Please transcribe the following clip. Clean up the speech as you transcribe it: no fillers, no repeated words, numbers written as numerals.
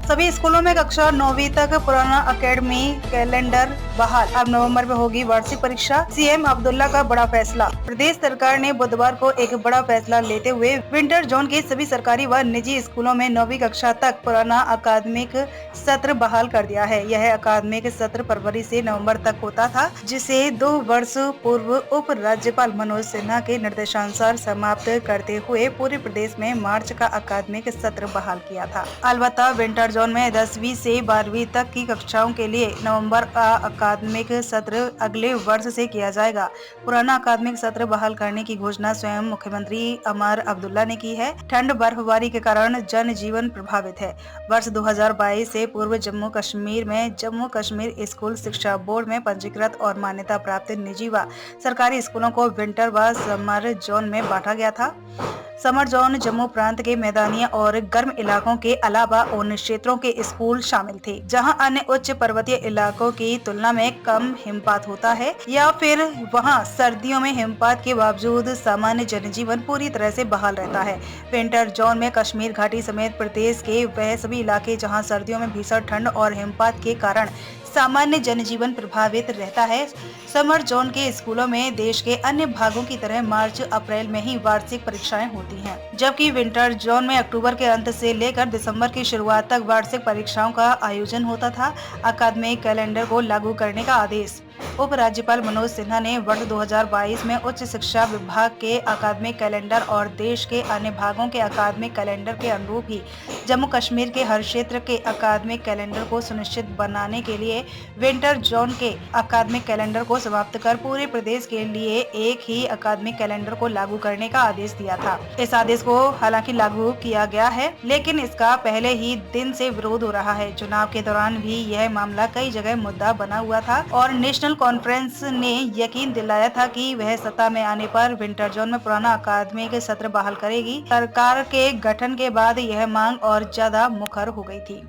सभी स्कूलों में कक्षा 9वीं तक पुराना एकेडमी कैलेंडर बहाल। अब नवंबर में होगी वार्षिक परीक्षा। सीएम अब्दुल्ला का बड़ा फैसला। प्रदेश सरकार ने बुधवार को एक बड़ा फैसला लेते हुए विंटर जोन के सभी सरकारी व निजी स्कूलों में 9वीं कक्षा तक पुराना अकादमिक सत्र बहाल कर दिया है। यह अकादमिक सत्र फरवरी से नवंबर तक होता था, जिसे 2 वर्ष पूर्व उप राज्यपाल मनोज सिन्हा के निर्देशानुसार समाप्त करते हुए पूरे प्रदेश में मार्च का अकादमिक सत्र बहाल किया था। अलबत्ता विंटर जोन में 10वीं से 12वीं तक की कक्षाओं के लिए नवंबर का अकादमिक सत्र अगले वर्ष से किया जाएगा। पुराना अकादमिक सत्र बहाल करने की घोषणा स्वयं मुख्यमंत्री उमर अब्दुल्ला ने की है। ठंड बर्फबारी के कारण जनजीवन प्रभावित है। वर्ष 2022 से पूर्व जम्मू कश्मीर में जम्मू कश्मीर स्कूल शिक्षा बोर्ड में पंजीकृत और मान्यता प्राप्त निजी व सरकारी स्कूलों को विंटर व समर जोन में बांटा गया था। समर जोन जम्मू प्रांत के मैदानी और गर्म इलाकों के अलावा उन क्षेत्रों के स्कूल शामिल थे जहां अन्य उच्च पर्वतीय इलाकों की तुलना में कम हिमपात होता है या फिर वहां सर्दियों में हिमपात के बावजूद सामान्य जनजीवन पूरी तरह से बहाल रहता है। विंटर जोन में कश्मीर घाटी समेत प्रदेश के वह सभी इलाके जहां सर्दियों में भीषण ठंड और हिमपात के कारण सामान्य जनजीवन प्रभावित रहता है। समर जोन के स्कूलों में देश के अन्य भागों की तरह मार्च अप्रैल में ही वार्षिक परीक्षाएं होती हैं, जबकि विंटर जोन में अक्टूबर के अंत से लेकर दिसंबर की शुरुआत तक वार्षिक परीक्षाओं का आयोजन होता था। अकादमिक कैलेंडर को लागू करने का आदेश उप राज्यपाल मनोज सिन्हा ने वर्ष 2022 में उच्च शिक्षा विभाग के अकादमिक कैलेंडर और देश के अन्य भागों के अकादमिक कैलेंडर के अनुरूप ही जम्मू कश्मीर के हर क्षेत्र के अकादमिक कैलेंडर को सुनिश्चित बनाने के लिए विंटर जोन के अकादमिक कैलेंडर को समाप्त कर पूरे प्रदेश के लिए एक ही अकादमिक कैलेंडर को लागू करने का आदेश दिया था। इस आदेश को हालांकि लागू किया गया है, लेकिन इसका पहले ही दिन से विरोध हो रहा है। चुनाव के दौरान भी यह मामला कई जगह मुद्दा बना हुआ था और नेशनल कॉन्फ्रेंस ने यकीन दिलाया था कि वह सत्ता में आने पर विंटर जोन में पुराना अकादमिक सत्र बहाल करेगी। सरकार के गठन के बाद यह मांग और ज्यादा मुखर हो गई थी।